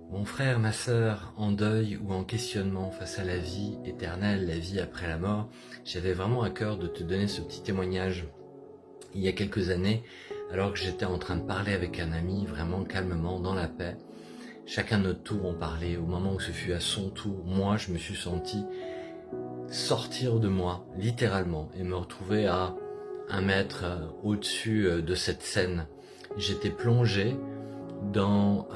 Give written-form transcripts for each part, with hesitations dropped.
Mon frère, ma sœur, en deuil ou en questionnement face à la vie éternelle, la vie après la mort, j'avais vraiment à cœur de te donner ce petit témoignage. Il y a quelques années, alors que j'étais en train de parler avec un ami, vraiment calmement, dans la paix, chacun de notre tour on parlait, au moment où ce fut à son tour, moi je me suis senti sortir de moi, littéralement, et me retrouver à 1 mètre au-dessus de cette scène. J'étais plongé dans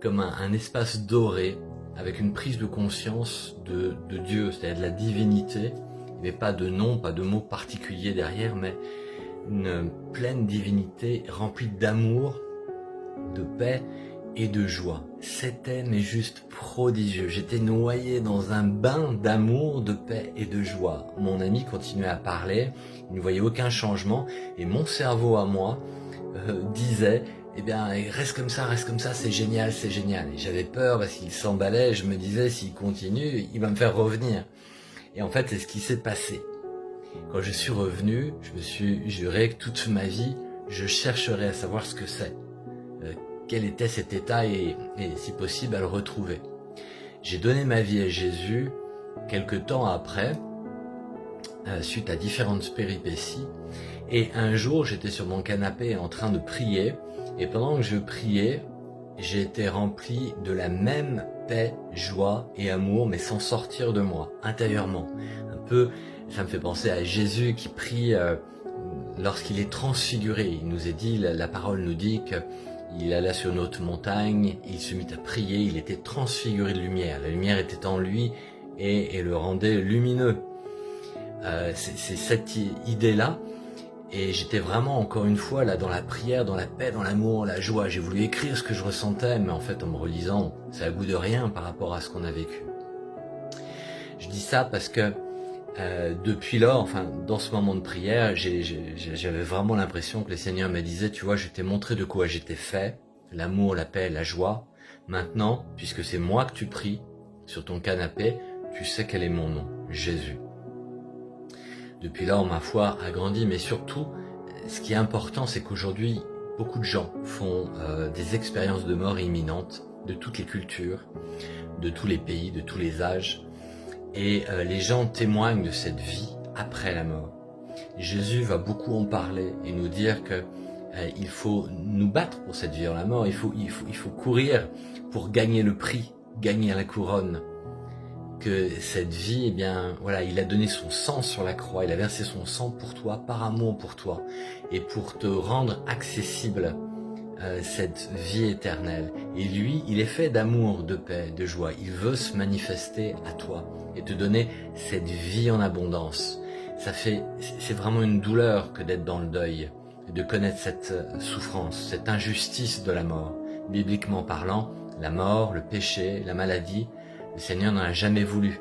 comme un espace doré, avec une prise de conscience de Dieu, c'est-à-dire de la divinité. Il n'y avait pas de nom, pas de mot particulier derrière, mais une pleine divinité remplie d'amour, de paix et de joie. C'était mais juste prodigieux. J'étais noyé dans un bain d'amour, de paix et de joie. Mon ami continuait à parler, il ne voyait aucun changement, et mon cerveau à moi disait eh bien, reste comme ça, c'est génial, c'est génial. Et j'avais peur parce qu'il s'emballait, je me disais, s'il continue, il va me faire revenir. Et en fait, c'est ce qui s'est passé. Quand je suis revenu, je me suis juré que toute ma vie, je chercherais à savoir ce que c'est. Quel était cet état et si possible, à le retrouver. J'ai donné ma vie à Jésus quelque temps après, suite à différentes péripéties. Et un jour, j'étais sur mon canapé en train de prier. Et pendant que je priais, j'ai été rempli de la même paix, joie et amour, mais sans sortir de moi, intérieurement. Un peu, ça me fait penser à Jésus qui prie lorsqu'il est transfiguré. Il nous est dit, la parole nous dit qu'il alla sur une haute montagne, il se mit à prier, il était transfiguré de lumière. La lumière était en lui et le rendait lumineux. C'est cette idée-là. Et j'étais vraiment, encore une fois, là, dans la prière, dans la paix, dans l'amour, la joie. J'ai voulu écrire ce que je ressentais, mais en fait, en me relisant, ça a goût de rien par rapport à ce qu'on a vécu. Je dis ça parce que depuis lors, enfin, dans ce moment de prière, j'avais vraiment l'impression que le Seigneur me disait, tu vois, je t'ai montré de quoi j'étais fait, l'amour, la paix, la joie. Maintenant, puisque c'est moi que tu pries, sur ton canapé, tu sais quel est mon nom, Jésus. Depuis lors, ma foi a grandi, mais surtout, ce qui est important, c'est qu'aujourd'hui, beaucoup de gens font des expériences de mort imminente, de toutes les cultures, de tous les pays, de tous les âges, et les gens témoignent de cette vie après la mort. Jésus va beaucoup en parler et nous dire que il faut nous battre pour cette vie en la mort, il faut courir pour gagner le prix, gagner la couronne. Que cette vie, eh bien, voilà, il a donné son sang sur la croix, il a versé son sang pour toi, par amour pour toi, et pour te rendre accessible cette vie éternelle. Et lui, il est fait d'amour, de paix, de joie. Il veut se manifester à toi et te donner cette vie en abondance. C'est vraiment une douleur que d'être dans le deuil, et de connaître cette souffrance, cette injustice de la mort. Bibliquement parlant, la mort, le péché, la maladie, le Seigneur n'en a jamais voulu.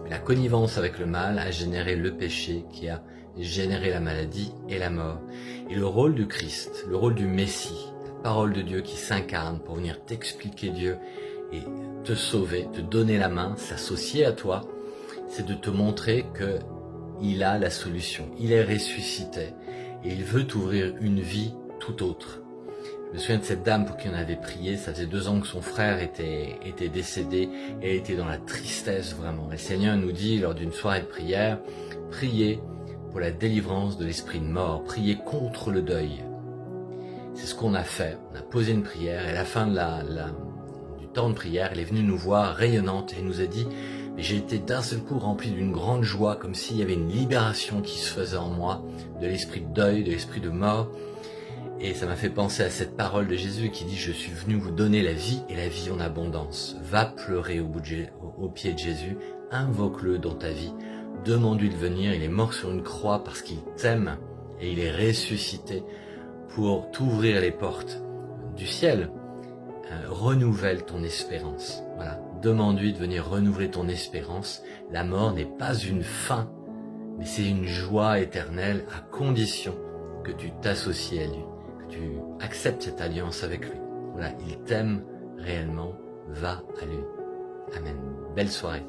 Mais la connivence avec le mal a généré le péché qui a généré la maladie et la mort. Et le rôle du Christ, le rôle du Messie, la parole de Dieu qui s'incarne pour venir t'expliquer Dieu et te sauver, te donner la main, s'associer à toi, c'est de te montrer que il a la solution. Il est ressuscité et il veut t'ouvrir une vie tout autre. Je me souviens de cette dame pour qui on avait prié, ça faisait 2 ans que son frère était décédé et elle était dans la tristesse vraiment. Et le Seigneur nous dit lors d'une soirée de prière, priez pour la délivrance de l'esprit de mort, priez contre le deuil. C'est ce qu'on a fait, on a posé une prière et à la fin du temps de prière, elle est venue nous voir rayonnante et nous a dit « J'ai été d'un seul coup rempli d'une grande joie, comme s'il y avait une libération qui se faisait en moi, de l'esprit de deuil, de l'esprit de mort. » Et ça m'a fait penser à cette parole de Jésus qui dit « Je suis venu vous donner la vie et la vie en abondance. Va pleurer au pied de Jésus, invoque-le dans ta vie, demande-lui de venir. Il est mort sur une croix parce qu'il t'aime et il est ressuscité pour t'ouvrir les portes du ciel. Renouvelle ton espérance. Voilà, demande-lui de venir renouveler ton espérance. La mort n'est pas une fin, mais c'est une joie éternelle à condition que tu t'associes à lui. Tu acceptes cette alliance avec lui. Voilà, il t'aime réellement, va à lui. Amen. Belle soirée.